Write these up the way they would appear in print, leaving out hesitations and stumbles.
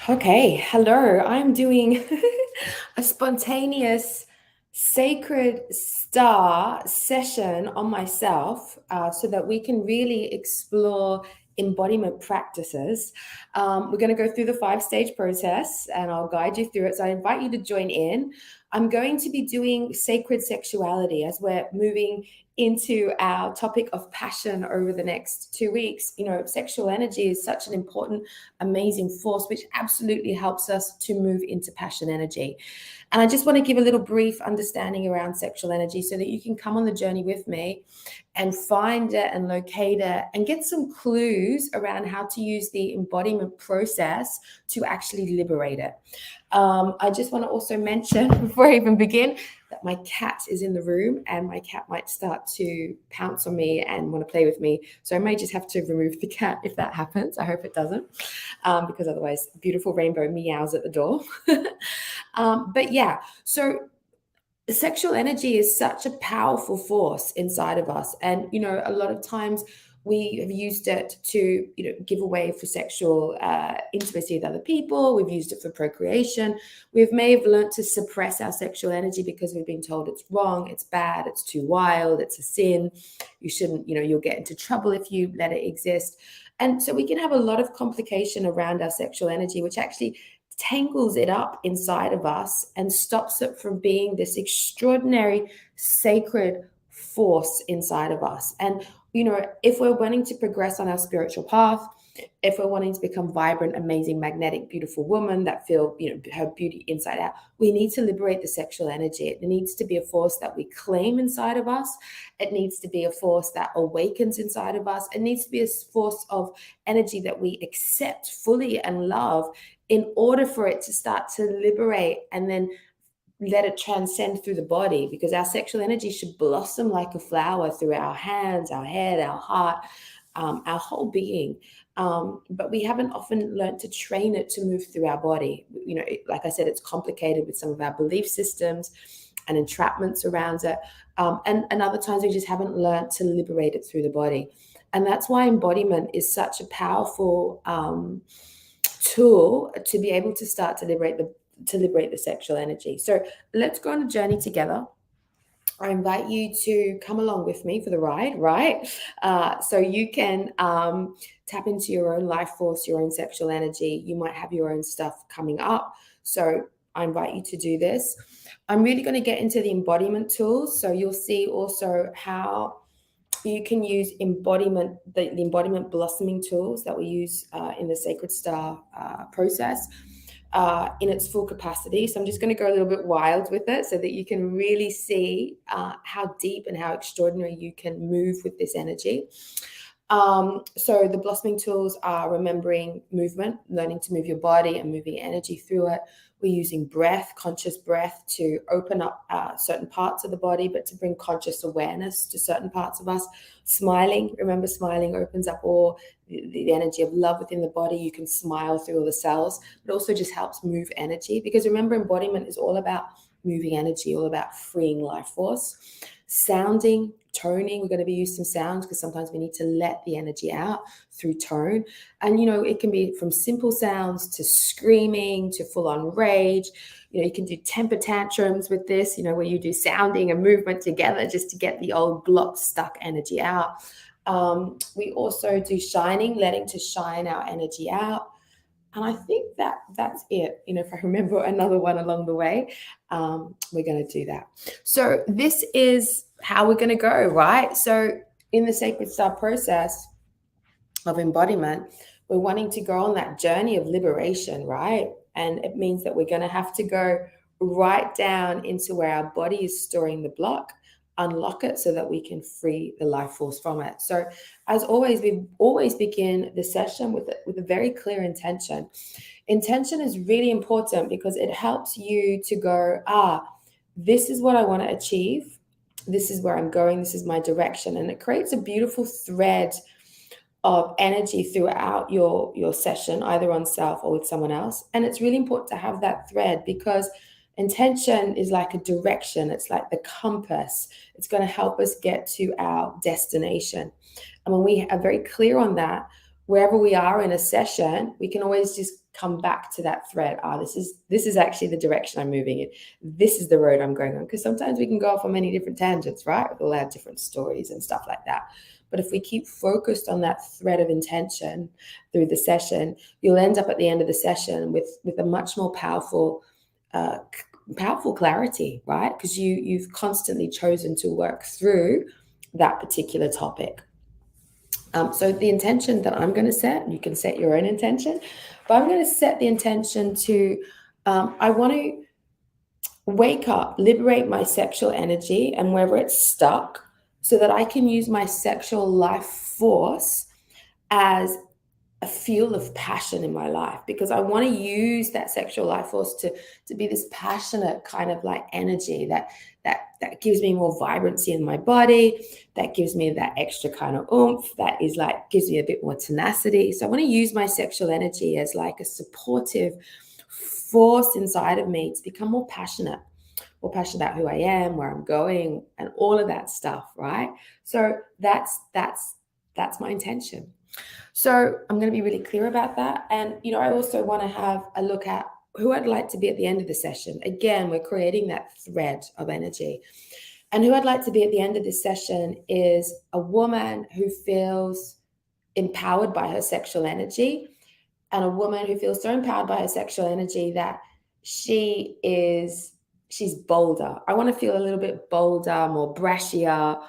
Okay, hello. I'm doing a spontaneous sacred star session on myself so that we can really explore embodiment practices. We're going to go through the 5-stage process and I'll guide you through it. So I invite you to join in. I'm going to be doing sacred sexuality as we're moving into our topic of passion over the next 2 weeks. You know, sexual energy is such an important, amazing force, which absolutely helps us to move into passion energy. And I just want to give a little brief understanding around sexual energy so that you can come on the journey with me and find it and locate it and get some clues around how to use the embodiment process to actually liberate it. I just want to also mention before I even begin that my cat is in the room and my cat might start to pounce on me and want to play with me. So I may just have to remove the cat if that happens. I hope it doesn't, because otherwise beautiful rainbow meows at the door. But yeah, so sexual energy is such a powerful force inside of us. And, you know, a lot of times we have used it to, give away for sexual intimacy with other people. We've used it for procreation. We may have learned to suppress our sexual energy because we've been told it's wrong, it's bad, it's too wild, it's a sin. You shouldn't, you'll get into trouble if you let it exist. And so we can have a lot of complication around our sexual energy, which actually tangles it up inside of us and stops it from being this extraordinary sacred force inside of us. And if we're wanting to progress on our spiritual path, if we're wanting to become vibrant, amazing, magnetic, beautiful woman that feel, her beauty inside out, we need to liberate the sexual energy. It needs to be a force that we claim inside of us. It needs to be a force that awakens inside of us. It needs to be a force of energy that we accept fully and love in order for it to start to liberate and then let it transcend through the body, because our sexual energy should blossom like a flower through our hands, our head, our heart, our whole being. But we haven't often learned to train it to move through our body. Like I said, it's complicated with some of our belief systems and entrapments around it. And other times we just haven't learned to liberate it through the body. And that's why embodiment is such a powerful tool to be able to start to liberate the sexual energy. So let's go on a journey together. I invite you to come along with me for the ride, right? So you can tap into your own life force, your own sexual energy. You might have your own stuff coming up. So I invite you to do this. I'm really going to get into the embodiment tools. So you'll see also how you can use embodiment, the embodiment blossoming tools that we use in the Sacred Star process in its full capacity. So I'm just going to go a little bit wild with it so that you can really see how deep and how extraordinary you can move with this energy. So the blossoming tools are remembering movement, learning to move your body and moving energy through it. We're using breath, conscious breath, to open up certain parts of the body, but to bring conscious awareness to certain parts of us. Smiling, remember, smiling opens up all the energy of love within the body. You can smile through all the cells. It also just helps move energy, because remember, embodiment is all about moving energy, all about freeing life force. Sounding, toning, we're going to be using some sounds because sometimes we need to let the energy out through tone. And it can be from simple sounds to screaming to full-on rage. You can do temper tantrums with this, where you do sounding and movement together just to get the old blocked, stuck energy out. We also do shining, letting to shine our energy out. And I think that's it. If I remember another one along the way, we're going to do that. So this is how we're going to go, right? So in the Sacred Star process of embodiment, we're wanting to go on that journey of liberation, right? And it means that we're going to have to go right down into where our body is storing the block, unlock it so that we can free the life force from it. So as always, we always begin the session with a very clear intention. Intention is really important because it helps you to go, this is what I want to achieve. This is where I'm going. This is my direction. And it creates a beautiful thread of energy throughout your session, either on self or with someone else. And it's really important to have that thread, because intention is like a direction. It's like the compass. It's going to help us get to our destination. And when we are very clear on that, wherever we are in a session, we can always just come back to that thread. This is actually the direction I'm moving in. This is the road I'm going on. Because sometimes we can go off on many different tangents, right? With all our different stories and stuff like that. But if we keep focused on that thread of intention through the session, you'll end up at the end of the session with a much more powerful clarity, right? Because you've constantly chosen to work through that particular topic. So the intention that I'm going to set, you can set your own intention, but I'm going to set the intention to, I want to wake up, liberate my sexual energy and wherever it's stuck, so that I can use my sexual life force as a fuel of passion in my life, because I want to use that sexual life force to be this passionate kind of like energy that gives me more vibrancy in my body, that gives me that extra kind of oomph, that is like gives me a bit more tenacity. So I want to use my sexual energy as like a supportive force inside of me to become more passionate about who I am, where I'm going, and all of that stuff, right? So that's my intention. So I'm going to be really clear about that. And, I also want to have a look at who I'd like to be at the end of the session. Again, we're creating that thread of energy. And who I'd like to be at the end of this session is a woman who feels empowered by her sexual energy, and a woman who feels so empowered by her sexual energy that she's bolder. I want to feel a little bit bolder, more brashier,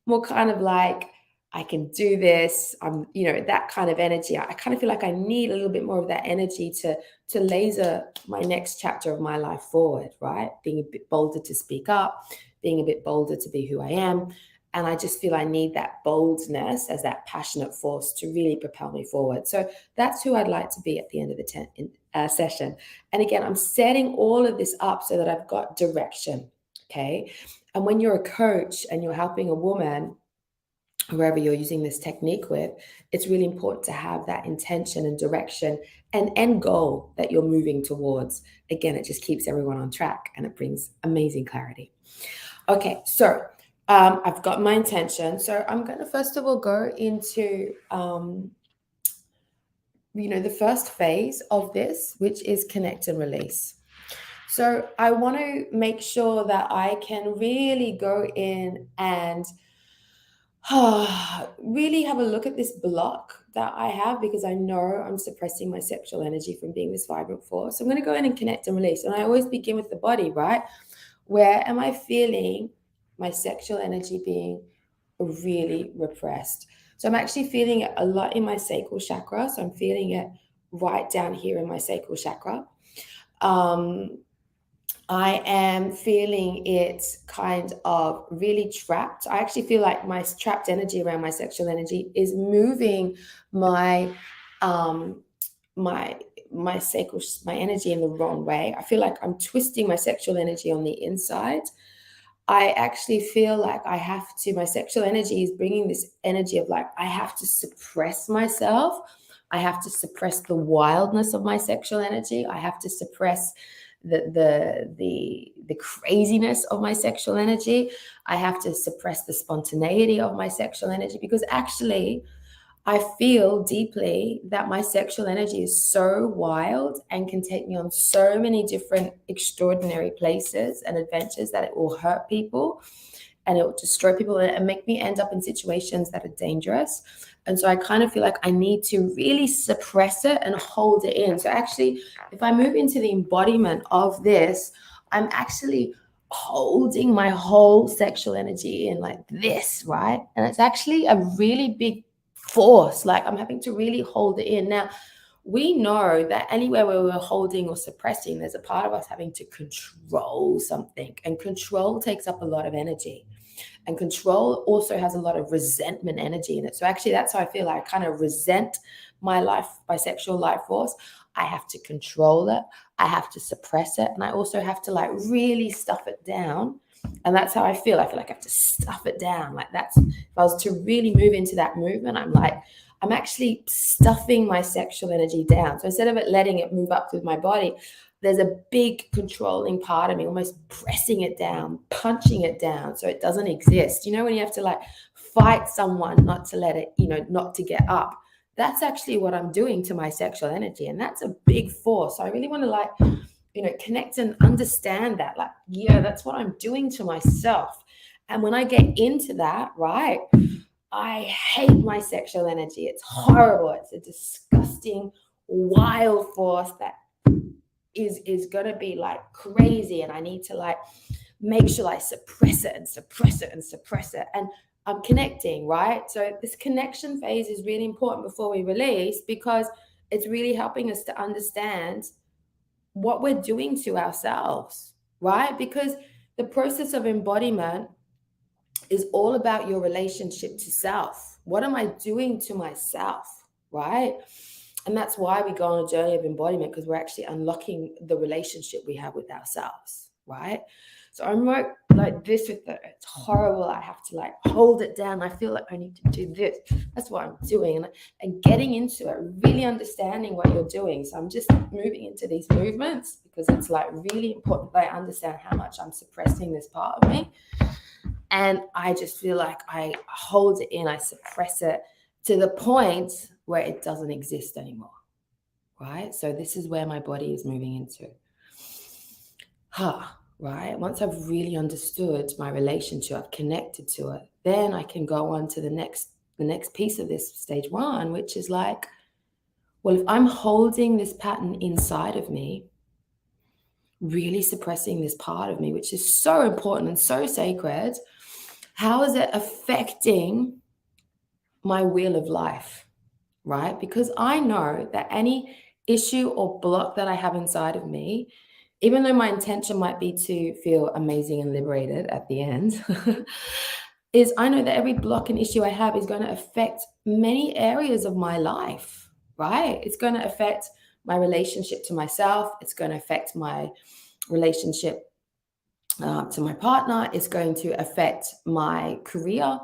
more kind of like, I can do this. I'm, that kind of energy. I kind of feel like I need a little bit more of that energy to laser my next chapter of my life forward, right? Being a bit bolder to speak up, being a bit bolder to be who I am. And I just feel I need that boldness as that passionate force to really propel me forward. So that's who I'd like to be at the end of the session. And again, I'm setting all of this up so that I've got direction, okay? And when you're a coach and you're helping a woman, whoever you're using this technique with, it's really important to have that intention and direction and end goal that you're moving towards. Again, it just keeps everyone on track and it brings amazing clarity. Okay, so I've got my intention. So I'm going to first of all go into, the first phase of this, which is connect and release. So I want to make sure that I can really go in and really have a look at this block that I have, because I know I'm suppressing my sexual energy from being this vibrant force. So I'm going to go in and connect and release. And I always begin with the body, right? Where am I feeling my sexual energy being really repressed? So I'm actually feeling it a lot in my sacral chakra. So I'm feeling it right down here in my sacral chakra. I am feeling it kind of really trapped. I actually feel like my trapped energy around my sexual energy is moving my my sacral, my energy in the wrong way. I feel like I'm twisting my sexual energy on the inside. I actually feel like my sexual energy is bringing this energy of like, I have to suppress myself. I have to suppress the wildness of my sexual energy. I have to suppress the craziness of my sexual energy. I have to suppress the spontaneity of my sexual energy, because actually I feel deeply that my sexual energy is so wild and can take me on so many different extraordinary places and adventures that it will hurt people and it will destroy people and make me end up in situations that are dangerous. And so I kind of feel like I need to really suppress it and hold it in. So actually, if I move into the embodiment of this, I'm actually holding my whole sexual energy in like this, right? And it's actually a really big force. Like I'm having to really hold it in. Now, we know that anywhere where we're holding or suppressing, there's a part of us having to control something. And control takes up a lot of energy. And control also has a lot of resentment energy in it. So actually, that's how I feel. I kind of resent my sexual life force. I have to control it. I have to suppress it. And I also have to like really stuff it down. And that's how I feel. I feel like I have to stuff it down. Like if I was to really move into that movement, I'm actually stuffing my sexual energy down. So instead of it letting it move up through my body, there's a big controlling part of me, almost pressing it down, punching it down so it doesn't exist. When you have to like fight someone not to let it, not to get up. that's actually what I'm doing to my sexual energy. And that's a big force. I really want to like, connect and understand that. Like, yeah, that's what I'm doing to myself. And when I get into that, right, I hate my sexual energy. It's horrible. It's a disgusting, wild force that is going to be like crazy. And I need to like make sure I suppress it and suppress it and suppress it. And I'm connecting, right? So this connection phase is really important before we release, because it's really helping us to understand what we're doing to ourselves, right? Because the process of embodiment is all about your relationship to self. What am I doing to myself, right? And that's why we go on a journey of embodiment, because we're actually unlocking the relationship we have with ourselves, right? So I'm like this with it. It's horrible. I have to like hold it down. I feel like I need to do this. That's what I'm doing. And getting into it, really understanding what you're doing. So I'm just moving into these movements because it's like really important that I understand how much I'm suppressing this part of me. And I just feel like I hold it in, I suppress it to the point where it doesn't exist anymore, right? So this is where my body is moving into. Right? Once I've really understood my relationship, I've connected to it, then I can go on to the next piece of this stage one, which is like, well, if I'm holding this pattern inside of me, really suppressing this part of me, which is so important and so sacred, how is it affecting my wheel of life, right? Because I know that any issue or block that I have inside of me, even though my intention might be to feel amazing and liberated at the end, is I know that every block and issue I have is going to affect many areas of my life, right? It's going to affect my relationship to myself. It's going to affect my relationship to my partner. It's going to affect my career.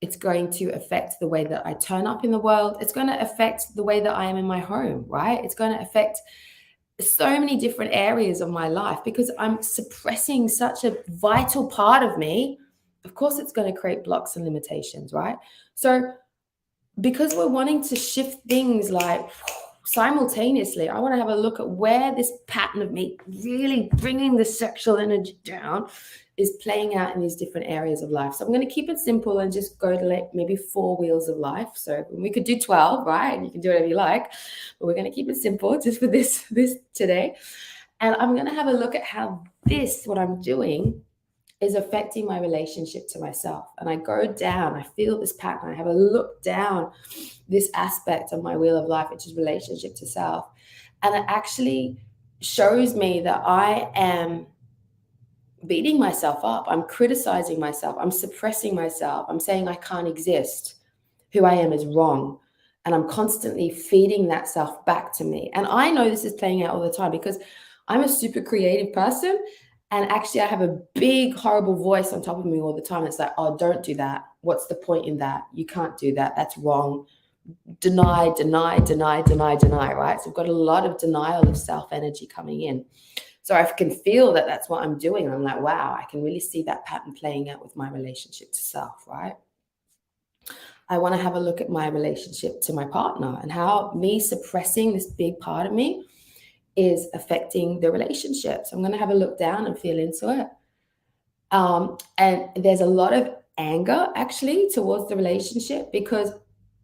It's going to affect the way that I turn up in the world. It's going to affect the way that I am in my home, right? It's going to affect so many different areas of my life because I'm suppressing such a vital part of me. Of course, it's going to create blocks and limitations, right? So because we're wanting to shift things like simultaneously, I want to have a look at where this pattern of me really bringing the sexual energy down is playing out in these different areas of life. So I'm going to keep it simple and just go to like maybe 4 wheels of life. So we could do 12, right? And you can do whatever you like, but we're going to keep it simple just for this today. And I'm going to have a look at how what I'm doing is affecting my relationship to myself. And I go down, I feel this pattern, I have a look down this aspect of my wheel of life, which is relationship to self. And it actually shows me that I am beating myself up. I'm criticizing myself. I'm suppressing myself. I'm saying I can't exist. Who I am is wrong. And I'm constantly feeding that self back to me. And I know this is playing out all the time because I'm a super creative person. And actually, I have a big, horrible voice on top of me all the time. It's like, oh, don't do that. What's the point in that? You can't do that. That's wrong. Deny, deny, deny, deny, deny, right? So I've got a lot of denial of self energy coming in. So I can feel that that's what I'm doing. I'm like, wow, I can really see that pattern playing out with my relationship to self, right? I want to have a look at my relationship to my partner and how me suppressing this big part of me is affecting the relationship. So I'm going to have a look down and feel into it. And there's a lot of anger actually towards the relationship because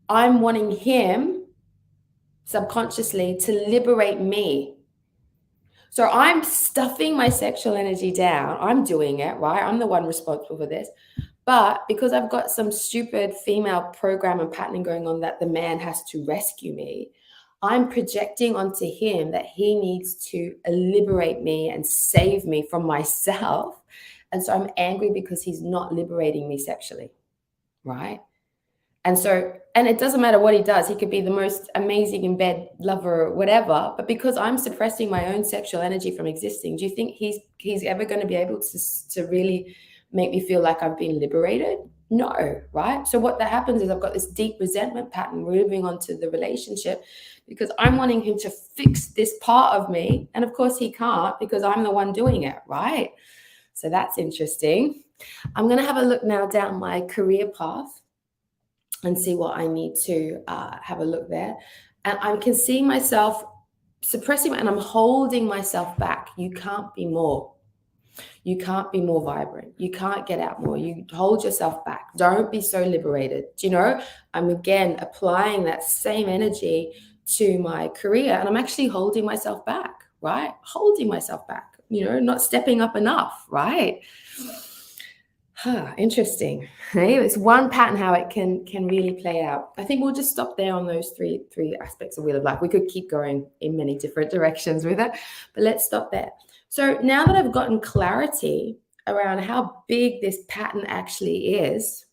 I'm wanting him subconsciously to liberate me. So I'm stuffing my sexual energy down. I'm doing it, right? I'm the one responsible for this. But because I've got some stupid female program and patterning going on that the man has to rescue me, I'm projecting onto him that he needs to liberate me and save me from myself. And so I'm angry because he's not liberating me sexually, right? And so, and it doesn't matter what he does. He could be the most amazing in bed lover, whatever. But because I'm suppressing my own sexual energy from existing, do you think he's ever going to be able to really make me feel like I've been liberated? No, right? So what that happens is I've got this deep resentment pattern moving onto the relationship because I'm wanting him to fix this part of me. And of course he can't because I'm the one doing it, right? So that's interesting. I'm going to have a look now down my career path. and see what I need to have a look there. And I can see myself suppressing, and I'm holding myself back. You can't be more. You can't be more vibrant. You can't get out more. You hold yourself back. Don't be so liberated. Do you know? I'm again applying that same energy to my career, and I'm actually holding myself back, right? Holding myself back, not stepping up enough, right? Interesting. Hey, it's one pattern how it can really play out. I think we'll just stop there on those three aspects of Wheel of Life. We could keep going in many different directions with it, but let's stop there. So now that I've gotten clarity around how big this pattern actually is,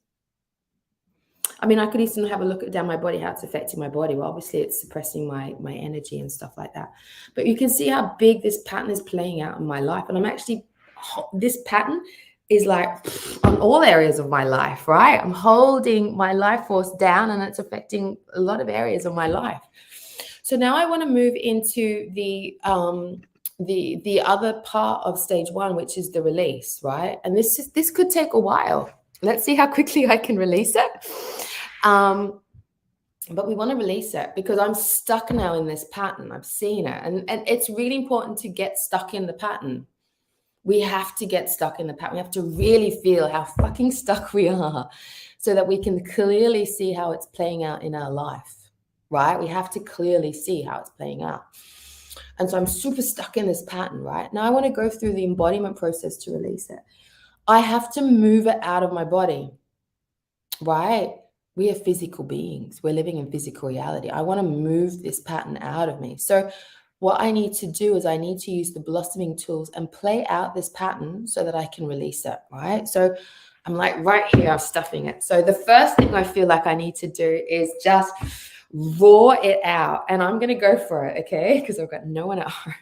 I mean, I could even have a look down my body, how it's affecting my body. Well, obviously it's suppressing my energy and stuff like that. But you can see how big this pattern is playing out in my life. And I'm actually, this pattern is like on all areas of my life, right? I'm holding my life force down, and it's affecting a lot of areas of my life. So now I want to move into the other part of stage 1, which is the release, right? And this could take a while. Let's see how quickly I can release it. But we want to release it because I'm stuck now in this pattern. I've seen it. And it's really important to get stuck in the pattern. We have to get stuck in the pattern. We have to really feel how fucking stuck we are so that we can clearly see how it's playing out in our life, right? We have to clearly see how it's playing out. And so I'm super stuck in this pattern, right? Now I want to go through the embodiment process to release it. I have to move it out of my body, right? We are physical beings. We're living in physical reality. I want to move this pattern out of me. So what I need to do is I need to use the blossoming tools and play out this pattern so that I can release it, right? So I'm like right here, I'm stuffing it. So the first thing I feel like I need to do is just roar it out. And I'm going to go for it, okay? Because I've got no one at home.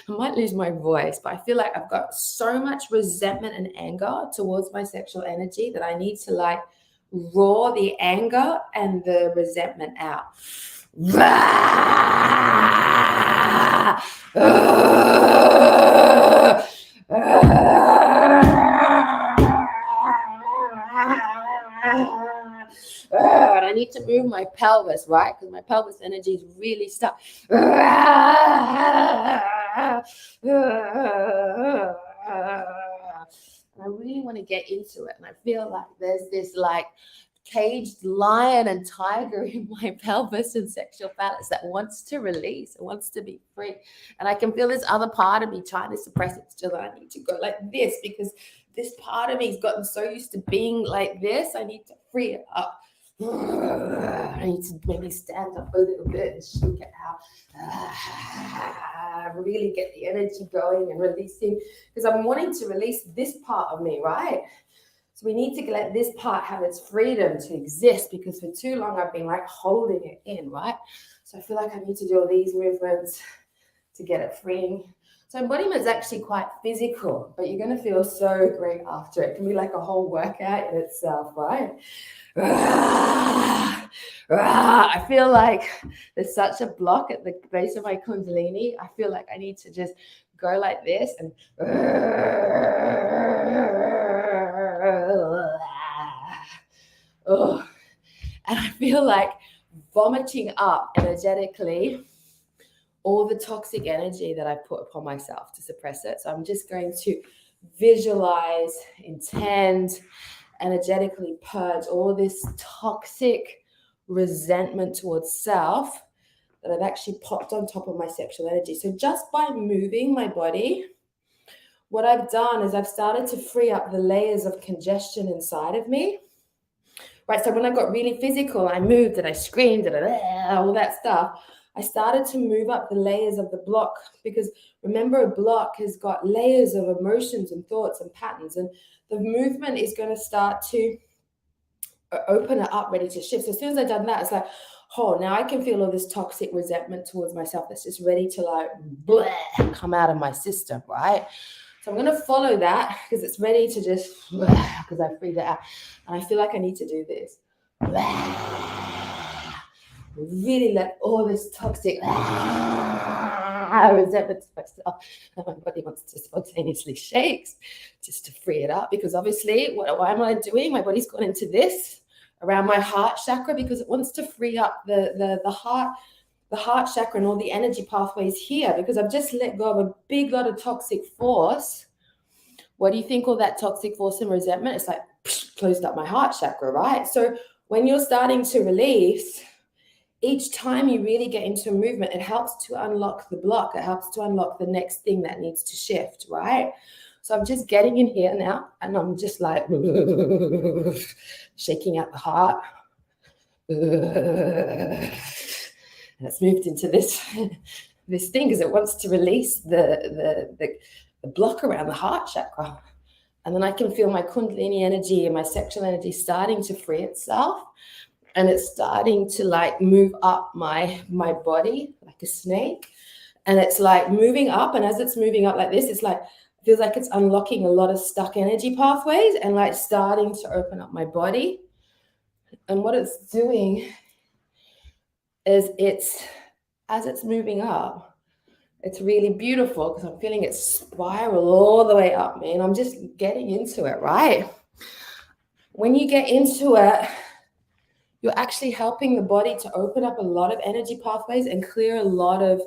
I might lose my voice, but I feel like I've got so much resentment and anger towards my sexual energy that I need to like roar the anger and the resentment out. And I need to move my pelvis, right? Because my pelvis energy is really stuck. I really want to get into it. And I feel like there's this like caged lion and tiger in my pelvis and sexual phallus that wants to release, it wants to be free. And I can feel this other part of me trying to suppress it still. I need to go like this because this part of me has gotten so used to being like this. I need to free it up. I need to maybe stand up a little bit and shake it out. Really get the energy going and releasing, because I'm wanting to release this part of me, right? So we need to let this part have its freedom to exist, because for too long I've been like holding it in, right? So I feel like I need to do all these movements to get it freeing. So embodiment is actually quite physical, but you're going to feel so great after. It can be like a whole workout in itself, right? I feel like there's such a block at the base of my kundalini. I feel like I need to just go like this and and I feel like vomiting up energetically all the toxic energy that I put upon myself to suppress it. So I'm just going to visualize, intend, energetically purge all this toxic resentment towards self that I've actually popped on top of my sexual energy. So just by moving my body, what I've done is I've started to free up the layers of congestion inside of me. Right, so when I got really physical, I moved and I screamed and all that stuff. I started to move up the layers of the block, because remember, a block has got layers of emotions and thoughts and patterns, and the movement is going to start to open it up, ready to shift. So as soon as I've done that, it's like, oh, now I can feel all this toxic resentment towards myself that's just ready to like come out of my system, right? So I'm going to follow that because it's ready to just, because I freed it out. And I feel like I need to do this. Really let all this toxic resentment to myself, and my body wants to spontaneously shake just to free it up, because obviously, what am I doing? My body's gone into this around my heart chakra, because it wants to free up the heart chakra and all the energy pathways here, because I've just let go of a big lot of toxic force. What do you think all that toxic force and resentment? It's like closed up my heart chakra, right? So when you're starting to release, each time you really get into a movement, it helps to unlock the block. It helps to unlock the next thing that needs to shift, right? So I'm just getting in here now, and I'm just like shaking out the heart. And it's moved into this thing because it wants to release the block around the heart chakra. And then I can feel my Kundalini energy and my sexual energy starting to free itself. And it's starting to like move up my body like a snake. And it's like moving up. And as it's moving up like this, it's like, it feels like it's unlocking a lot of stuck energy pathways and like starting to open up my body. And what it's doing is as it's moving up, it's really beautiful because I'm feeling it spiral all the way up, man. I'm just getting into it, right? When you get into it, you're actually helping the body to open up a lot of energy pathways and clear a lot of,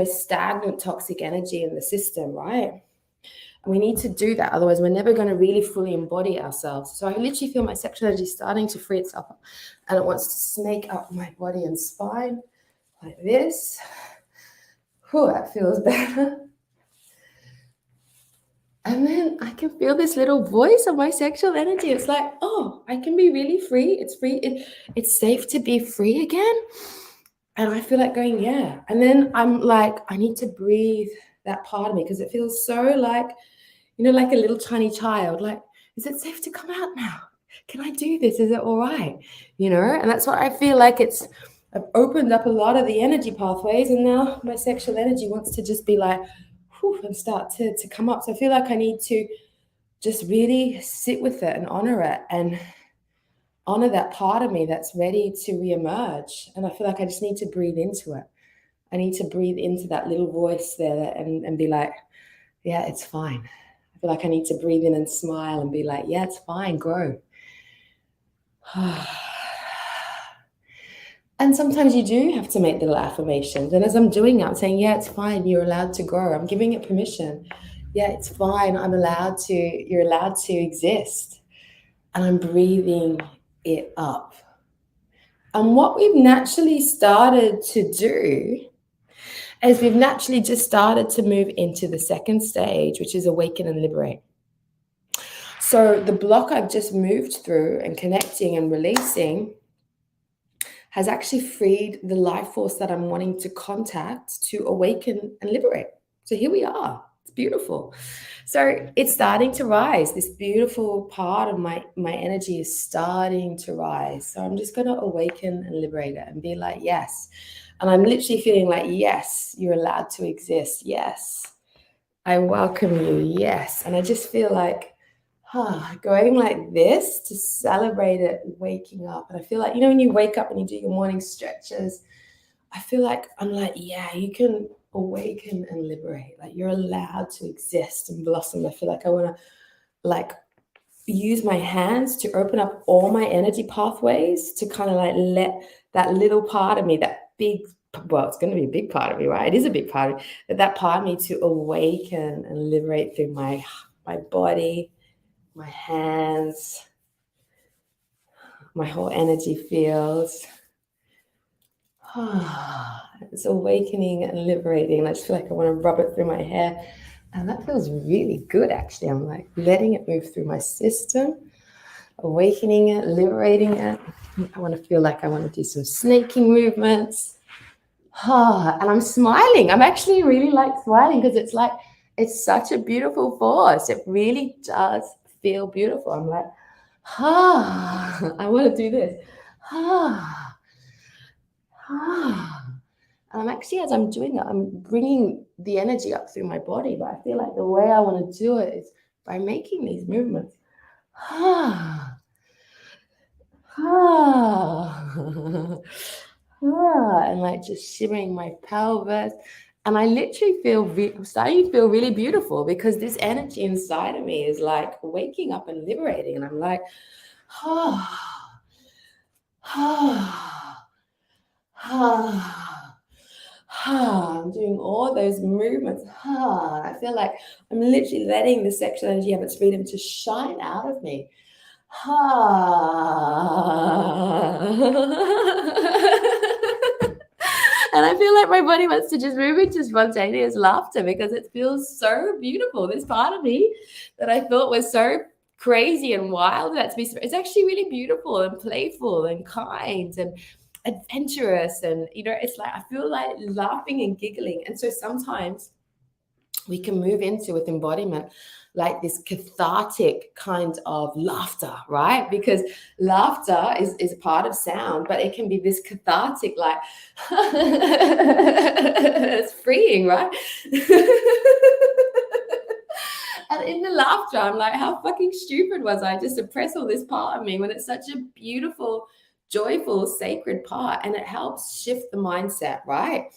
stagnant toxic energy in the system, right? And we need to do that. Otherwise, we're never going to really fully embody ourselves. So I literally feel my sexual energy starting to free itself up, and it wants to snake up my body and spine like this. Whew, that feels better. And then I can feel this little voice of my sexual energy. It's like, oh, I can be really free. It's free. It's safe to be free again. And I feel like going, yeah. And then I'm like, I need to breathe that part of me because it feels so like, like a little tiny child. Like, is it safe to come out now? Can I do this? Is it all right? And that's what I feel like I've opened up a lot of the energy pathways, and now my sexual energy wants to just be like, whew, and start to come up. So I feel like I need to just really sit with it and honor it and honor that part of me that's ready to reemerge. And I feel like I just need to breathe into it. I need to breathe into that little voice there and be like, yeah, it's fine. I feel like I need to breathe in and smile and be like, yeah, it's fine, grow. And sometimes you do have to make little affirmations. And as I'm doing it, I'm saying, yeah, it's fine. You're allowed to grow. I'm giving it permission. Yeah, it's fine. You're allowed to exist. And I'm breathing it up. And what we've naturally started to do is we've naturally just started to move into the second stage, which is awaken and liberate. So the block I've just moved through and connecting and releasing has actually freed the life force that I'm wanting to contact to awaken and liberate. So here we are. It's beautiful. So it's starting to rise. This beautiful part of my energy is starting to rise. So I'm just going to awaken and liberate it and be like, yes. And I'm literally feeling like, yes, you're allowed to exist. Yes, I welcome you. Yes. And I just feel like, going like this to celebrate it, waking up. And I feel like, when you wake up and you do your morning stretches, I feel like I'm like, yeah, you can awaken and liberate. Like you're allowed to exist and blossom. I feel like I want to use my hands to open up all my energy pathways to kind of let that little part of me, that big, well, it's going to be a big part of me, right? It is a big part of me, but that part of me to awaken and liberate through my body, my hands, my whole energy fields. It's awakening and liberating. I just feel like I want to rub it through my hair. And that feels really good, actually. I'm like letting it move through my system, awakening it, liberating it. I want to feel like I want to do some snaking movements. And I'm smiling. I'm actually really like smiling because it's such a beautiful force. It really does feel beautiful. I'm like, I want to do this. And I'm actually, as I'm doing it, I'm bringing the energy up through my body. But I feel like the way I want to do it is by making these movements. And like just shimmering my pelvis. And I literally I'm starting to feel really beautiful because this energy inside of me is like waking up and liberating. And I'm like, I'm doing all those movements. I feel like I'm literally letting the sexual energy have its freedom to shine out of me. And I feel like my body wants to just move into spontaneous laughter because it feels so beautiful. This part of me that I thought was so crazy and wild, it's actually really beautiful and playful and kind and adventurous. And, it's like I feel like laughing and giggling. And so sometimes we can move into with embodiment like this cathartic kind of laughter, right? Because laughter is part of sound, but it can be this cathartic, like it's freeing, right? And in the laughter, I'm like, how fucking stupid was I to suppress all this part of me when it's such a beautiful, joyful, sacred part, and it helps shift the mindset, right?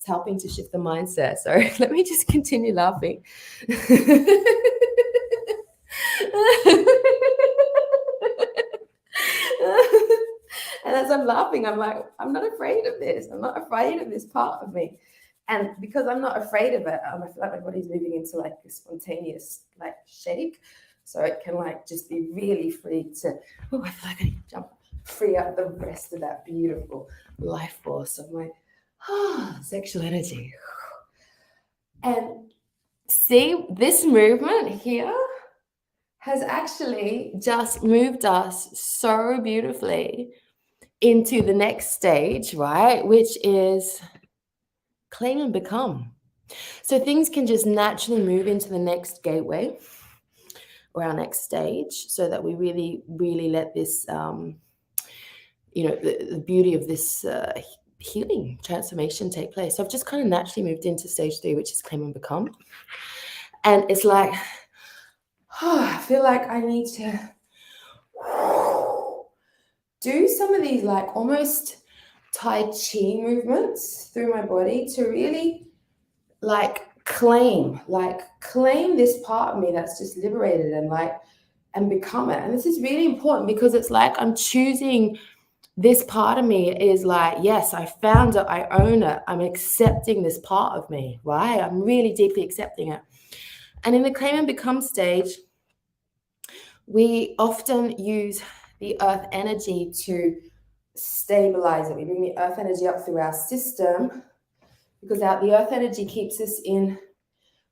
Helping to shift the mindset. So let me just continue laughing. And as I'm laughing, I'm like, I'm not afraid of this. I'm not afraid of this part of me. And because I'm not afraid of it, I feel like my body's moving into like a spontaneous like shake. So it can like just be really free to, I feel like I need to jump, free up the rest of that beautiful life force of my sexual energy. And see, this movement here has actually just moved us so beautifully into the next stage, right? Which is claim and become. So things can just naturally move into the next gateway or our next stage so that we really, really let this, the beauty of this healing transformation take place. So I've just kind of naturally moved into stage 3, which is claim and become. And it's like, I feel like I need to do some of these like almost Tai Chi movements through my body to really like claim this part of me that's just liberated and become it. And this is really important because it's like I'm choosing. This part of me is like, yes, I found it, I own it, I'm accepting this part of me, right? I'm really deeply accepting it. And in the claim and become stage, we often use the earth energy to stabilize it. We bring the earth energy up through our system because the earth energy keeps us in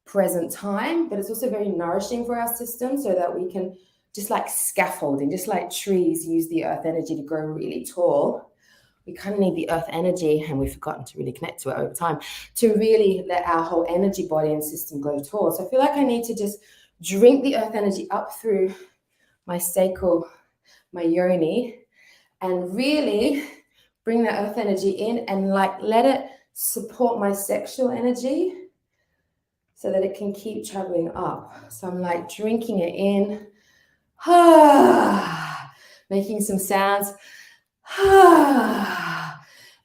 present time, but it's also very nourishing for our system so that we can, just like scaffolding, just like trees use the earth energy to grow really tall, we kind of need the earth energy, and we've forgotten to really connect to it over time, to really let our whole energy body and system grow tall. So I feel like I need to just drink the earth energy up through my sacral, my yoni, and really bring that earth energy in and like let it support my sexual energy so that it can keep traveling up. So I'm like drinking it in, making some sounds, and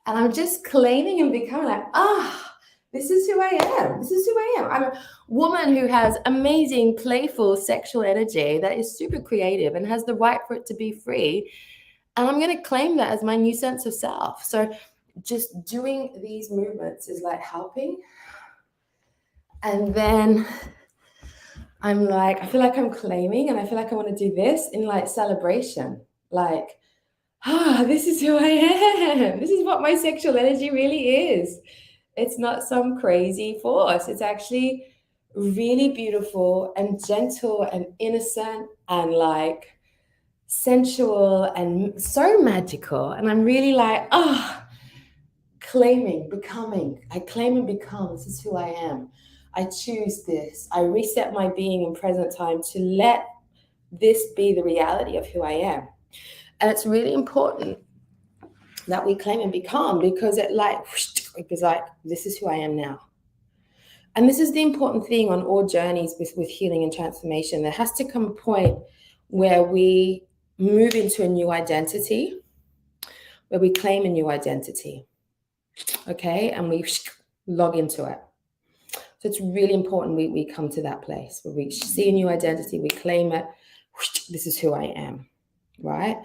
I'm just claiming and becoming like, this is who I am. This is who I am. I'm a woman who has amazing, playful sexual energy that is super creative and has the right for it to be free. And I'm going to claim that as my new sense of self. So just doing these movements is like helping. And then I'm like, I feel like I'm claiming, and I feel like I want to do this in like celebration. Like, this is who I am. This is what my sexual energy really is. It's not some crazy force. It's actually really beautiful and gentle and innocent and like sensual and so magical. And I'm really like, claiming, becoming. I claim and become. This is who I am. I choose this. I reset my being in present time to let this be the reality of who I am. And it's really important that we claim and become because it like, this is who I am now. And this is the important thing on all journeys with healing and transformation. There has to come a point where we move into a new identity, where we claim a new identity, okay? And we log into it. So it's really important we come to that place where we see a new identity, we claim it, this is who I am, right?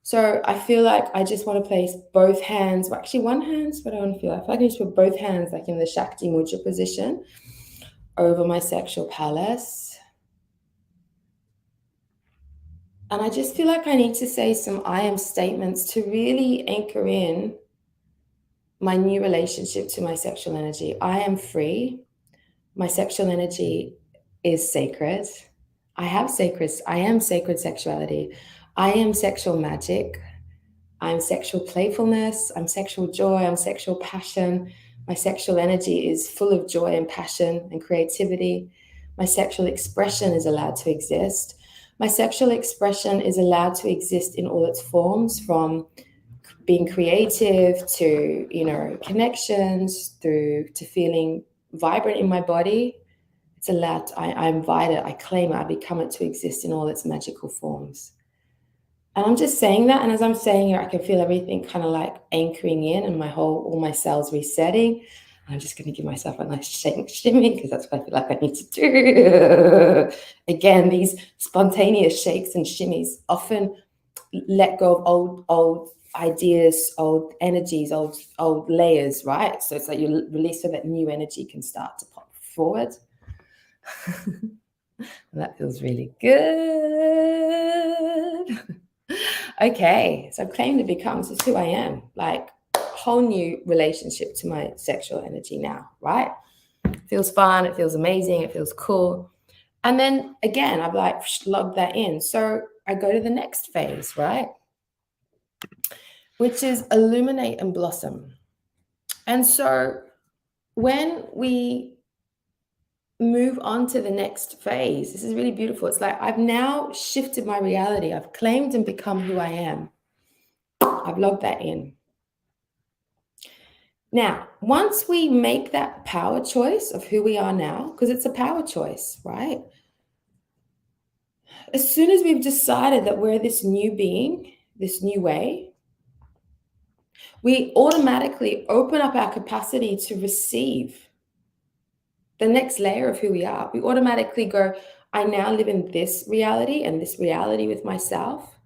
So I feel like I just want to place both hands, well, actually one hand, what I want to feel. I feel like I need to put both hands like in the Shakti Mudra position over my sexual palace. And I just feel like I need to say some I am statements to really anchor in my new relationship to my sexual energy. I am free. My sexual energy is sacred. I am sacred sexuality. I am sexual magic. I'm sexual playfulness. I'm sexual joy. I'm sexual passion. My sexual energy is full of joy and passion and creativity. My sexual expression is allowed to exist. My sexual expression is allowed to exist in all its forms, from being creative to, connections, through to feeling vibrant in my body. It's allowed. I invite it. I claim it. I become it to exist in all its magical forms. And I'm just saying that, and as I'm saying it, I can feel everything kind of like anchoring in, and all my cells resetting. I'm just going to give myself a nice shimmy because that's what I feel like I need to do. Again, these spontaneous shakes and shimmies often let go of old ideas, old energies, old layers, right? So it's like you release so that new energy can start to pop forward. That feels really good. Okay, so I've claimed to become, this is who I am, like a whole new relationship to my sexual energy now, right? It feels fun, it feels amazing, it feels cool. And then again, I've like logged that in. So I go to the next phase, right? Which is illuminate and blossom. And so when we move on to the next phase, this is really beautiful. It's like I've now shifted my reality. I've claimed and become who I am. I've logged that in. Now, once we make that power choice of who we are now, because it's a power choice, right? As soon as we've decided that we're this new being, this new way, we automatically open up our capacity to receive the next layer of who we are. We automatically go, I now live in this reality and this reality with myself.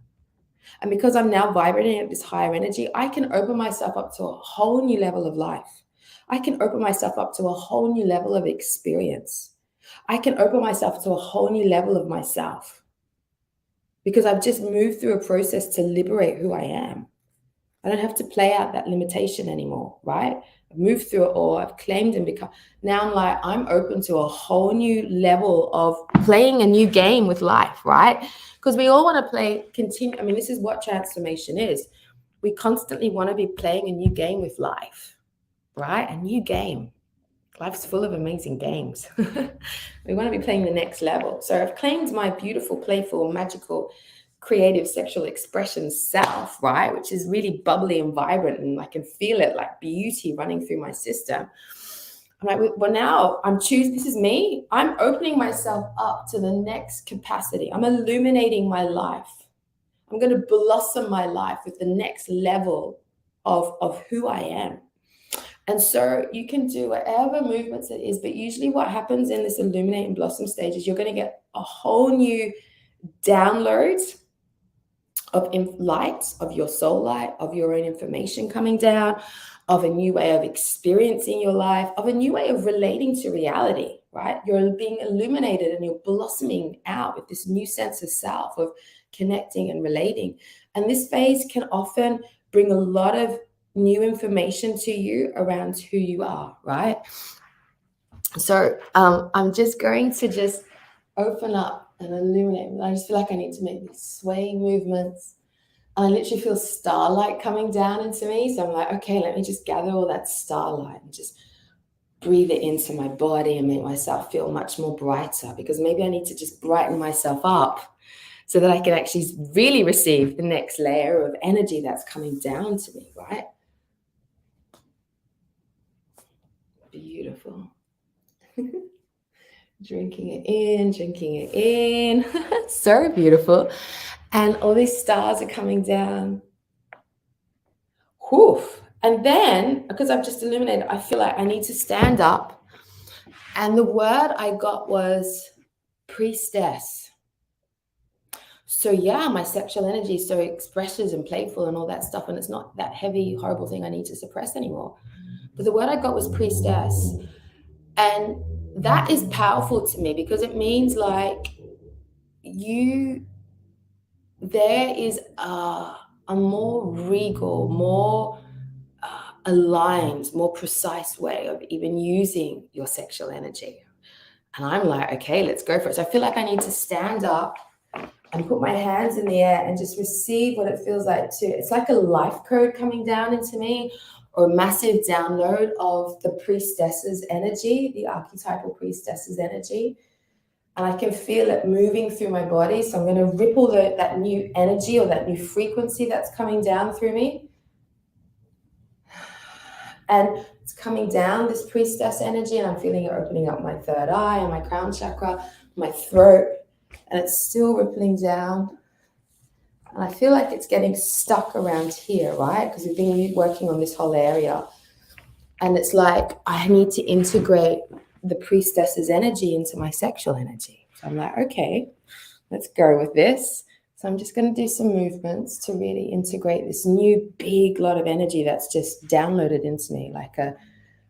And because I'm now vibrating at this higher energy, I can open myself up to a whole new level of life. I can open myself up to a whole new level of experience. I can open myself to a whole new level of myself because I've just moved through a process to liberate who I am. I don't have to play out that limitation anymore, right? I've moved through it all. I've claimed and become. Now I'm like, I'm open to a whole new level of playing a new game with life, right? Because we all want to continue. I mean, this is what transformation is. We constantly want to be playing a new game with life, right? A new game. Life's full of amazing games. We want to be playing the next level. So I've claimed my beautiful, playful, magical, creative sexual expression self, right? Which is really bubbly and vibrant, and I can feel it like beauty running through my system. I'm like, well, now I'm choosing, this is me. I'm opening myself up to the next capacity. I'm illuminating my life. I'm going to blossom my life with the next level of who I am. And so you can do whatever movements it is, but usually what happens in this illuminate and blossom stage is you're going to get a whole new download of light, of your soul light, of your own information coming down, of a new way of experiencing your life, of a new way of relating to reality, right? You're being illuminated and you're blossoming out with this new sense of self, of connecting and relating. And this phase can often bring a lot of new information to you around who you are, right? So I'm just going to just open up and illuminate. I just feel like I need to make these swaying movements. And I literally feel starlight coming down into me. So I'm like, okay, let me just gather all that starlight and just breathe it into my body and make myself feel much more brighter, because maybe I need to just brighten myself up so that I can actually really receive the next layer of energy that's coming down to me, right? Beautiful. Drinking it in. So beautiful. And all these stars are coming down. Whew. And then, because I've just illuminated, I feel like I need to stand up. And the word I got was priestess. So yeah, my sexual energy is so expressive and playful and all that stuff, and it's not that heavy, horrible thing I need to suppress anymore. But the word I got was priestess. And that is powerful to me because it means like there is a more regal, more aligned, more precise way of even using your sexual energy. And I'm like, okay, let's go for it. So I feel like I need to stand up and put my hands in the air and just receive what it feels like to, it's like a life code coming down into me, or a massive download of the priestess's energy, the archetypal priestess's energy. And I can feel it moving through my body. So I'm going to ripple that new energy or that new frequency that's coming down through me. And it's coming down, this priestess energy, and I'm feeling it opening up my third eye and my crown chakra, my throat, and it's still rippling down. And I feel like it's getting stuck around here, right? Because we've been working on this whole area. And it's like, I need to integrate the priestess's energy into my sexual energy. So I'm like, okay, let's go with this. So I'm just going to do some movements to really integrate this new big lot of energy that's just downloaded into me,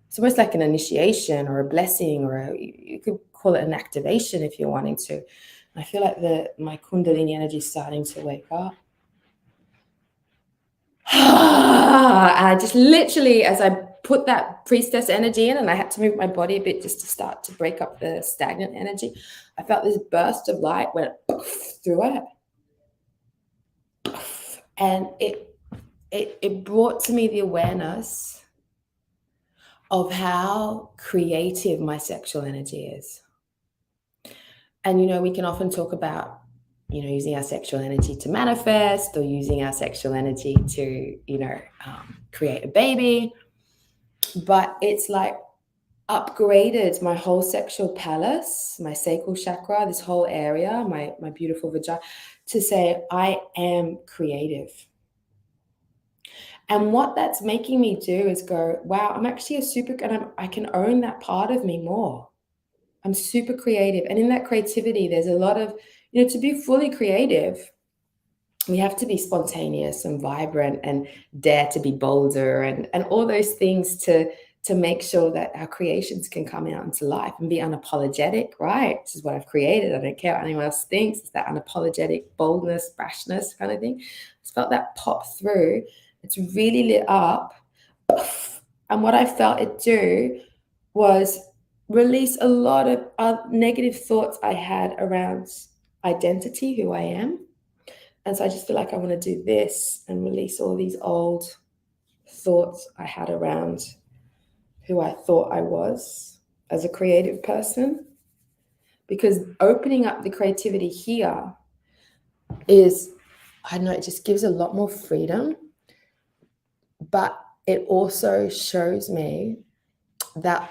it's almost like an initiation or a blessing, or you could call it an activation if you're wanting to. I feel like my Kundalini energy is starting to wake up. And I just literally, as I put that priestess energy in, and I had to move my body a bit just to start to break up the stagnant energy, I felt this burst of light went through it. And it brought to me the awareness of how creative my sexual energy is. And, we can often talk about, using our sexual energy to manifest, or using our sexual energy to, create a baby. But it's like upgraded my whole sexual palace, my sacral chakra, this whole area, my beautiful vagina, to say, I am creative. And what that's making me do is go, wow, I'm actually and I can own that part of me more. I'm super creative. And in that creativity, there's a lot of, to be fully creative, we have to be spontaneous and vibrant and dare to be bolder and all those things to make sure that our creations can come out into life and be unapologetic, right? This is what I've created. I don't care what anyone else thinks. It's that unapologetic boldness, brashness kind of thing. It's felt that pop through. It's really lit up. And what I felt it do was release a lot of negative thoughts I had around identity, who I am. And so I just feel like I want to do this and release all these old thoughts I had around who I thought I was as a creative person. Because opening up the creativity here is, I don't know, it just gives a lot more freedom. But it also shows me that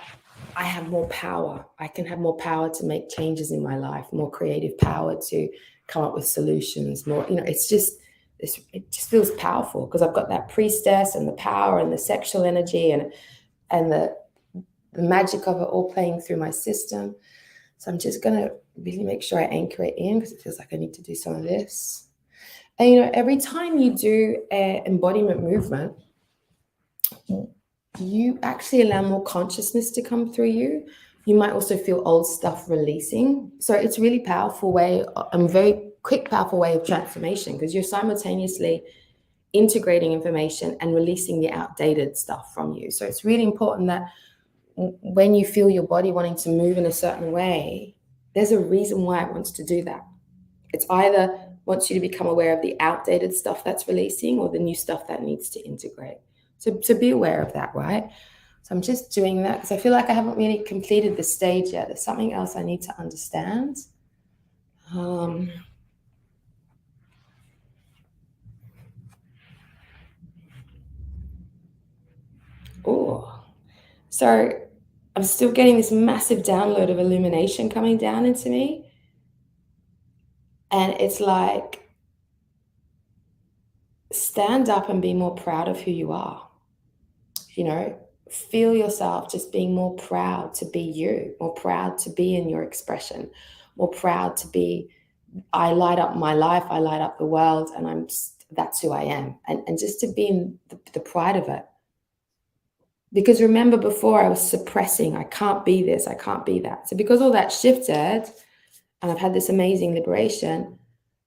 I have more power. I can have more power to make changes in my life, more creative power to come up with solutions, more, it just feels powerful because I've got that priestess and the power and the sexual energy and the magic of it all playing through my system. So I'm just going to really make sure I anchor it in because it feels like I need to do some of this. And, every time you do an embodiment movement, you actually allow more consciousness to come through you. You might also feel old stuff releasing. So it's really powerful way, a very quick, powerful way of transformation because you're simultaneously integrating information and releasing the outdated stuff from you. So it's really important that when you feel your body wanting to move in a certain way, there's a reason why it wants to do that. It's either wants you to become aware of the outdated stuff that's releasing or the new stuff that needs to integrate. So be aware of that, right? So I'm just doing that because I feel like I haven't really completed the stage yet. There's something else I need to understand. So I'm still getting this massive download of illumination coming down into me. And it's like, stand up and be more proud of who you are. Feel yourself just being more proud to be you, more proud to be in your expression, more proud to be I light up my life, I light up the world, and that's who I am. And just to be in the pride of it. Because remember, before I was suppressing, I can't be this, I can't be that. So because all that shifted and I've had this amazing liberation,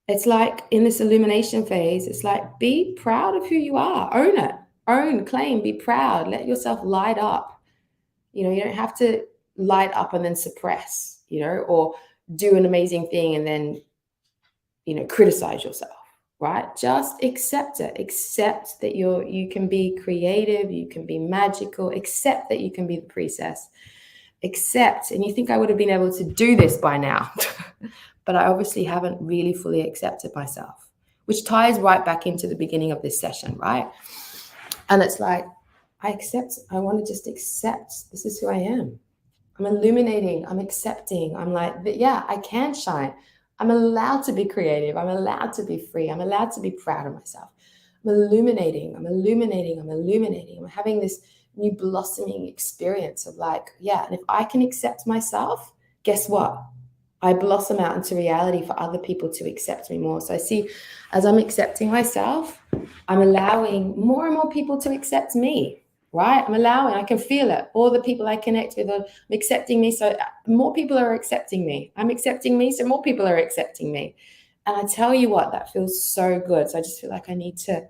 it's like in this illumination phase, it's like, be proud of who you are, own it, own, claim, be proud, let yourself light up. You know, you don't have to light up and then suppress, you know, or do an amazing thing and then, you know, criticize yourself, right? Just accept it. Accept that you can be creative, you can be magical, accept that you can be the priestess. Accept, and you think I would have been able to do this by now, but I obviously haven't really fully accepted myself, which ties right back into the beginning of this session, right? And it's like, I want to just accept this is who I am. I'm illuminating, I'm accepting, I'm like, yeah, I can shine. I'm allowed to be creative, I'm allowed to be free, I'm allowed to be proud of myself. I'm illuminating, I'm illuminating, I'm illuminating. I'm having this new blossoming experience of like, yeah, and if I can accept myself, guess what? I blossom out into reality for other people to accept me more. So I see, as I'm accepting myself, I'm allowing more and more people to accept me, right? I'm allowing, I can feel it. All the people I connect with are accepting me. So more people are accepting me. I'm accepting me, so more people are accepting me. And I tell you what, that feels so good. So I just feel like I need to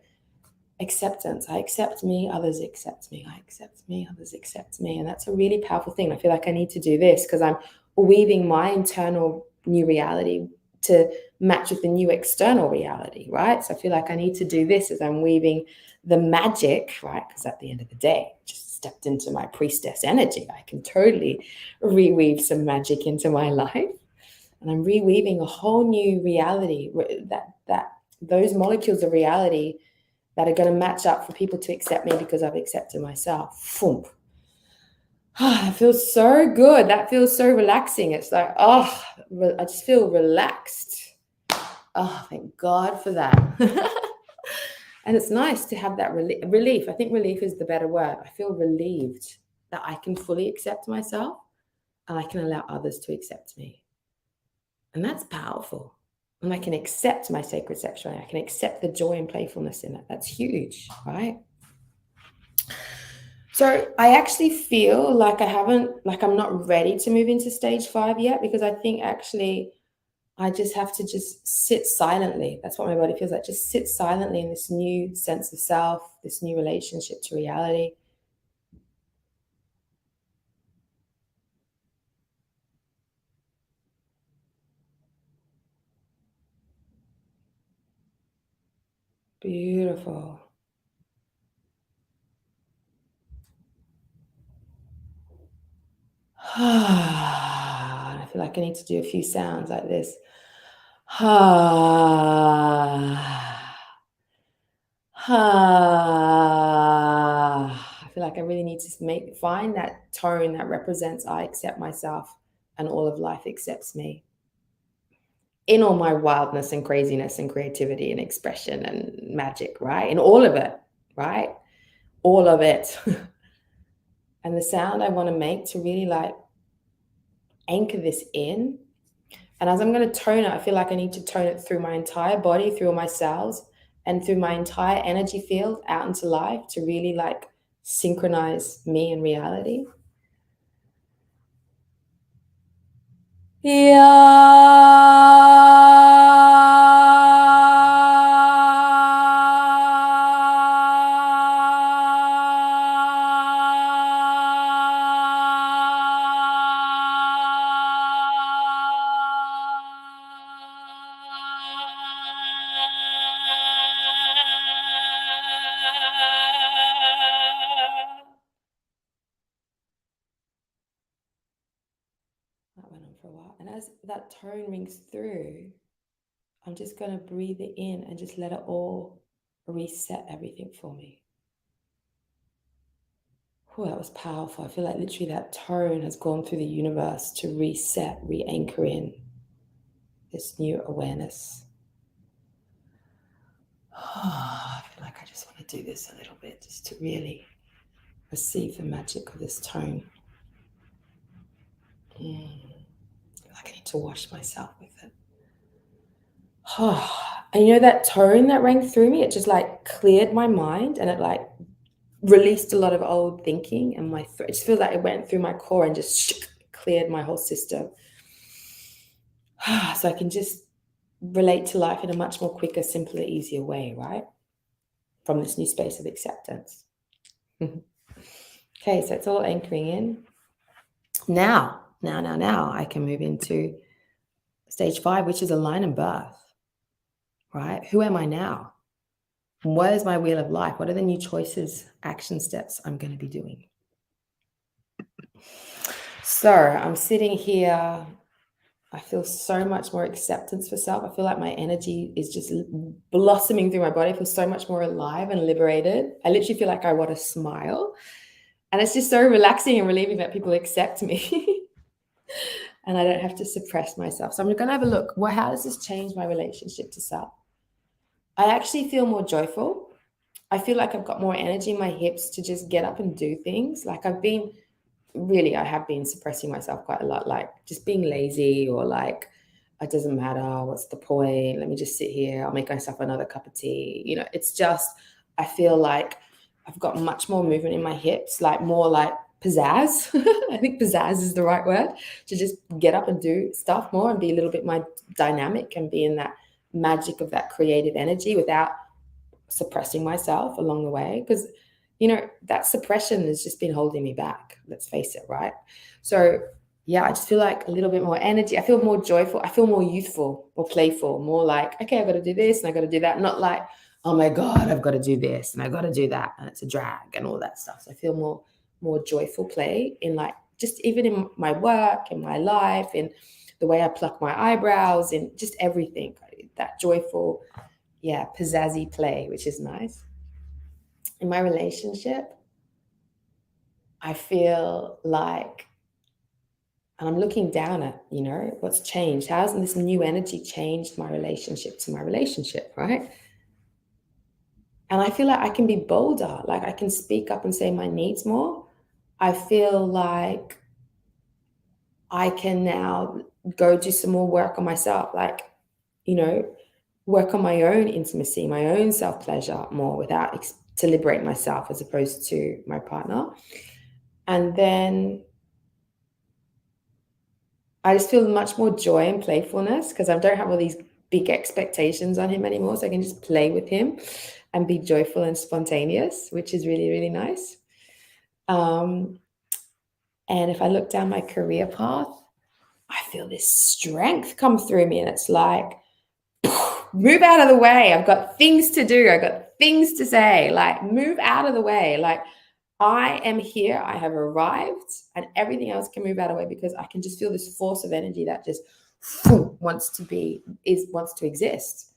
acceptance. I accept me, others accept me. I accept me, others accept me. And that's a really powerful thing. I feel like I need to do this because I'm weaving my internal new reality to match with the new external reality, right? So I feel like I need to do this as I'm weaving the magic, right? Because at the end of the day, just stepped into my priestess energy. I can totally reweave some magic into my life. And I'm reweaving a whole new reality that those molecules of reality that are going to match up for people to accept me because I've accepted myself. Foomp. It feels so good. That feels so relaxing. It's like, oh, I just feel relaxed. Oh, thank God for that. And it's nice to have that relief. I think relief is the better word. I feel relieved that I can fully accept myself and I can allow others to accept me. And that's powerful. And I can accept my sacred sexuality. I can accept the joy and playfulness in it. That's huge, right? So I actually feel like I'm not ready to move into stage 5 yet, because I think actually I just have to just sit silently. That's what my body feels like. Just sit silently in this new sense of self, this new relationship to reality. Beautiful. I feel like I need to do a few sounds like this. I feel like I really need to find that tone that represents I accept myself and all of life accepts me in all my wildness and craziness and creativity and expression and magic, right? In all of it, right? All of it. And the sound I want to make to really like anchor this in. And as I'm going to tone it, I feel like I need to tone it through my entire body, through all my cells, and through my entire energy field out into life to really like synchronize me and reality. That went on for a while. And as that tone rings through, I'm just going to breathe it in and just let it all reset everything for me. Oh, that was powerful. I feel like literally that tone has gone through the universe to reset, re-anchor in this new awareness. I feel like I just want to do this a little bit just to really receive the magic of this tone. I feel like I need to wash myself with it. And you know that tone that rang through me, it just like cleared my mind, and it like released a lot of old thinking, and my throat, it just feels like it went through my core and just cleared my whole system. So I can just relate to life in a much more quicker, simpler, easier way, right? From this new space of acceptance. Okay, so it's all anchoring in. Now, I can move into stage 5, which is align and birth, right? Who am I now? What is my wheel of life? What are the new choices, action steps I'm going to be doing? So I'm sitting here. I feel so much more acceptance for self. I feel like my energy is just blossoming through my body. I feel so much more alive and liberated. I literally feel like I want to smile. And it's just so relaxing and relieving that people accept me. And I don't have to suppress myself. So I'm going to have a look. Well, how does this change my relationship to self? I actually feel more joyful. I feel like I've got more energy in my hips to just get up and do things. Like I have been suppressing myself quite a lot, like just being lazy, or like, it doesn't matter. What's the point? Let me just sit here. I'll make myself another cup of tea. It's just, I feel like I've got much more movement in my hips, like more like pizzazz. I think pizzazz is the right word, to just get up and do stuff more and be a little bit more dynamic and be in that magic of that creative energy without suppressing myself along the way. Because that suppression has just been holding me back, let's face it, right? So yeah, I just feel like a little bit more energy. I feel more joyful. I feel more youthful or playful, more like, okay, I've got to do this and I got to do that. Not like, oh my God, I've got to do this and I got to do that, and it's a drag and all that stuff. So I feel more joyful play in, like, just even in my work, in my life, in the way I pluck my eyebrows, in just everything, that joyful, pizzazzy play, which is nice. In my relationship, I feel like, and I'm looking down at, what's changed. How has this new energy changed my relationship to my relationship, right? And I feel like I can be bolder, like I can speak up and say my needs more. I feel like I can now go do some more work on myself, like, work on my own intimacy, my own self-pleasure more, without to liberate myself as opposed to my partner. And then I just feel much more joy and playfulness because I don't have all these big expectations on him anymore. So I can just play with him and be joyful and spontaneous, which is really, really nice. And if I look down my career path, I feel this strength come through me, and it's like, move out of the way. I've got things to do. I've got things to say. Like, move out of the way. Like, I am here. I have arrived, and everything else can move out of the way because I can just feel this force of energy that just wants to exist.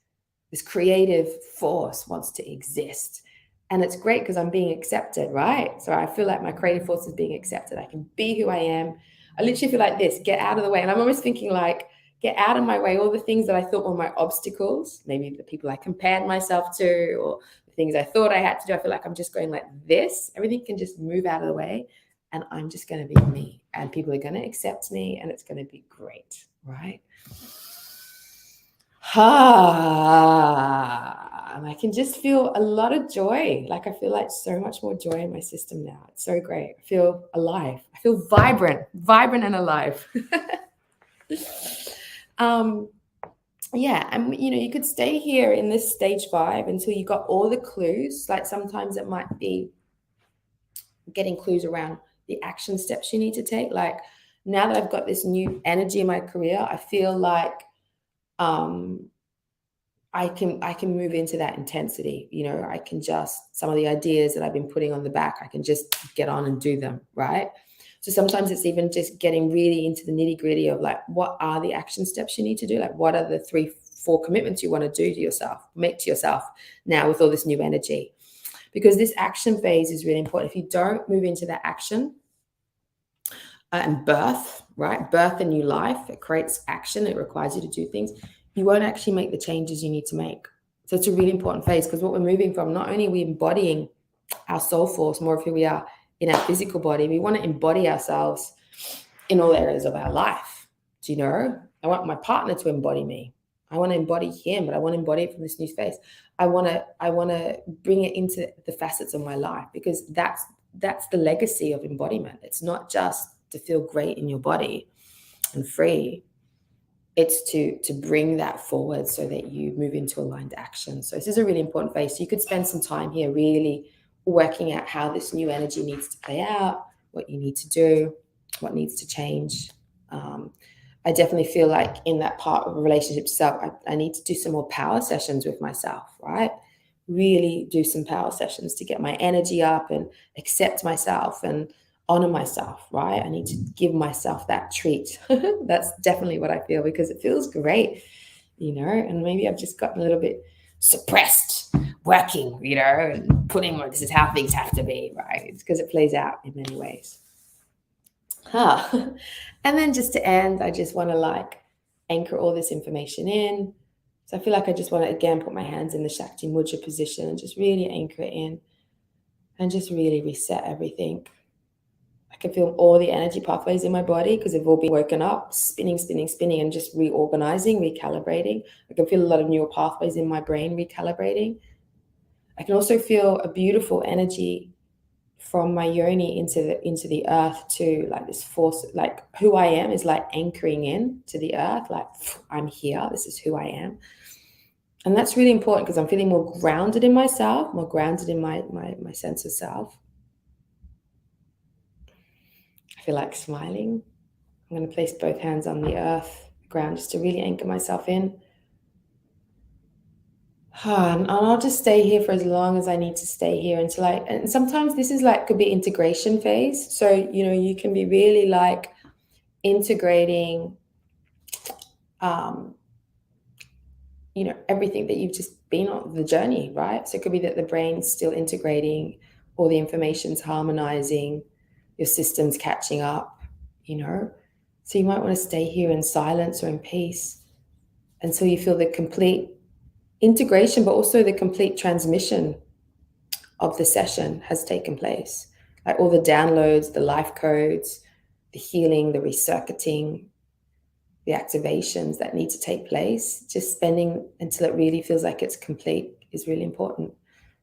This creative force wants to exist. And it's great because I'm being accepted, right? So I feel like my creative force is being accepted. I can be who I am. I literally feel like this, get out of the way. And I'm almost thinking like, get out of my way. All the things that I thought were my obstacles, maybe the people I compared myself to, or the things I thought I had to do. I feel like I'm just going like this. Everything can just move out of the way, and I'm just going to be me, and people are going to accept me, and it's going to be great, right? And I can just feel a lot of joy. Like, I feel like so much more joy in my system now. It's so great. I feel alive. I feel vibrant and alive. And you could stay here in this stage 5 until you got all the clues. Like, sometimes it might be getting clues around the action steps you need to take. Like, now that I've got this new energy in my career, I feel like I can move into that intensity. I can just, some of the ideas that I've been putting on the back, I can just get on and do them, right? So sometimes it's even just getting really into the nitty gritty of like, what are the action steps you need to do? Like, what are the 3-4 commitments you want to do to yourself, make to yourself now with all this new energy? Because this action phase is really important. If you don't move into that action and birth, right? Birth a new life, it creates action, it requires you to do things. You won't actually make the changes you need to make. So it's a really important phase, because what we're moving from, not only are we embodying our soul force, more of who we are in our physical body, we want to embody ourselves in all areas of our life. Do you know? I want my partner to embody me. I want to embody him, but I want to embody it from this new space. I want to bring it into the facets of my life, because that's the legacy of embodiment. It's not just to feel great in your body and free. It's to bring that forward so that you move into aligned action. So this is a really important phase. So you could spend some time here really working out how this new energy needs to play out, what you need to do, what needs to change. I definitely feel like in that part of a relationship itself, I need to do some more power sessions with myself, right? Really do some power sessions to get my energy up and accept myself and honor myself, right? I need to give myself that treat. That's definitely what I feel, because it feels great, and maybe I've just gotten a little bit suppressed working, and putting, this is how things have to be, right? It's because it plays out in many ways. And then just to end, I just want to anchor all this information in. So I feel like I just want to again put my hands in the Shakti Mudra position and just really anchor it in and just really reset everything. I can feel all the energy pathways in my body because they've all been woken up, spinning, and just reorganizing, recalibrating. I can feel a lot of neural pathways in my brain recalibrating. I can also feel a beautiful energy from my yoni into the earth too, like this force, like who I am is like anchoring in to the earth, like I'm here, this is who I am. And that's really important because I'm feeling more grounded in myself, more grounded in my sense of self. I feel like smiling. I'm going to place both hands on the earth, ground, just to really anchor myself in. And I'll just stay here for as long as I need to stay here until and sometimes this is could be integration phase. So, you can be really integrating, everything that you've just been on the journey, right? So it could be that the brain's still integrating, all the information's harmonizing, your system's catching up, So you might want to stay here in silence or in peace until you feel the complete integration, but also the complete transmission of the session has taken place. Like all the downloads, the life codes, the healing, the recircuiting, the activations that need to take place, just spending until it really feels like it's complete is really important.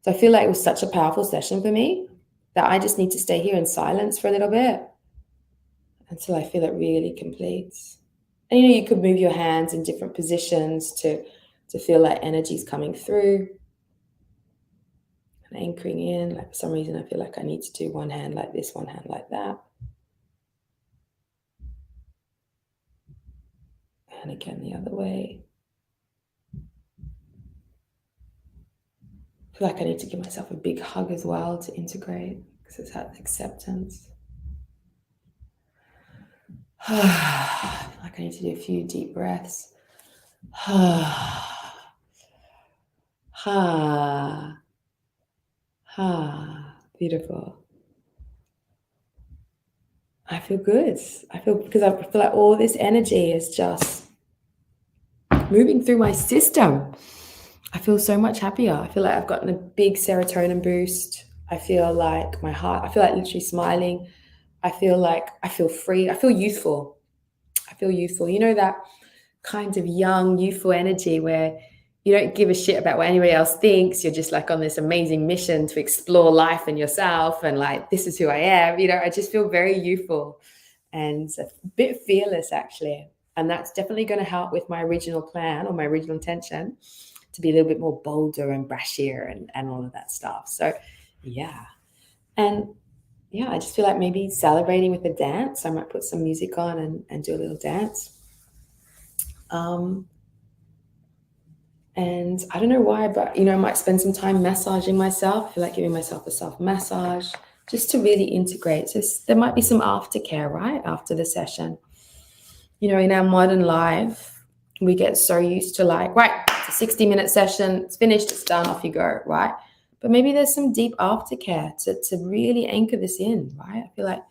So I feel like it was such a powerful session for me that I just need to stay here in silence for a little bit until I feel it really completes. And you could move your hands in different positions to feel like energy's coming through and anchoring in. Like for some reason, I feel like I need to do one hand like this, one hand like that. And again, the other way. I feel like I need to give myself a big hug as well to integrate, because it's that acceptance. I feel like I need to do a few deep breaths. Beautiful. I feel good. Because I feel like all this energy is just moving through my system. I feel so much happier. I feel like I've gotten a big serotonin boost. I feel like my heart, I feel like literally smiling. I feel like I feel free. I feel youthful. That kind of young, youthful energy where you don't give a shit about what anybody else thinks. You're just on this amazing mission to explore life and yourself and this is who I am. I just feel very youthful and a bit fearless actually. And that's definitely going to help with my original plan or my original intention to be a little bit more bolder and brashier and all of that stuff. So yeah. And yeah, I just feel like maybe celebrating with a dance. I might put some music on and do a little dance. And I don't know why, but, I might spend some time massaging myself. I feel like giving myself a self massage just to really integrate. So there might be some aftercare, right? After the session. In our modern life, we get so used to right, it's a 60-minute session. It's finished. It's done. Off you go, right? But maybe there's some deep aftercare to really anchor this in, right? I feel like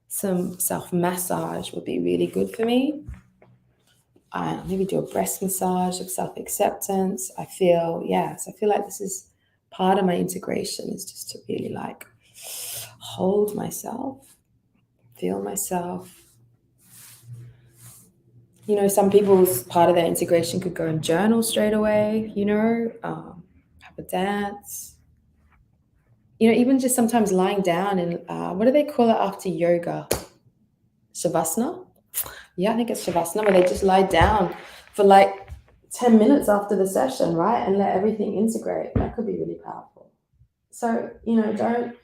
some self-massage would be really good for me. Maybe do a breast massage of self-acceptance. I feel like this is part of my integration, is just to really hold myself, feel myself, You know, some people's part of their integration could go and journal straight away, you know, have a dance. You know, even just sometimes lying down and what do they call it after yoga? Shavasana? Yeah, I think it's Shavasana, where they just lie down for like 10 minutes after the session, right? And let everything integrate. That could be really powerful. So, you know, don't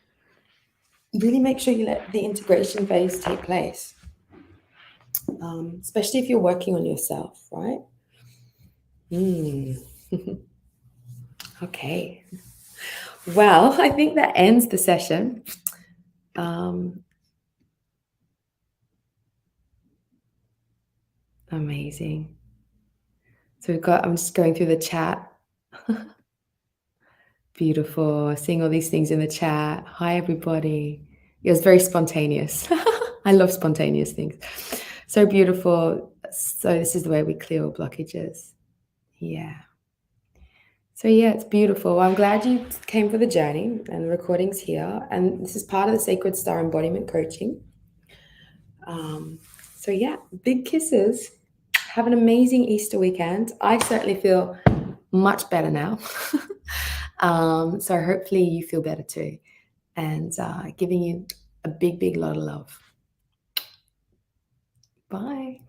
really make sure you let the integration phase take place, especially if you're working on yourself, right? Okay. Well, I think that ends the session. Amazing. So I'm just going through the chat. Beautiful. Seeing all these things in the chat. Hi, everybody. It was very spontaneous. I love spontaneous things. So beautiful. So this is the way we clear all blockages. Yeah. So yeah, it's beautiful. Well, I'm glad you came for the journey, and the recording's here. And this is part of the Sacred Star Embodiment coaching. So yeah, big kisses. Have an amazing Easter weekend. I certainly feel much better now. So hopefully you feel better too. And giving you a big, big lot of love. Bye.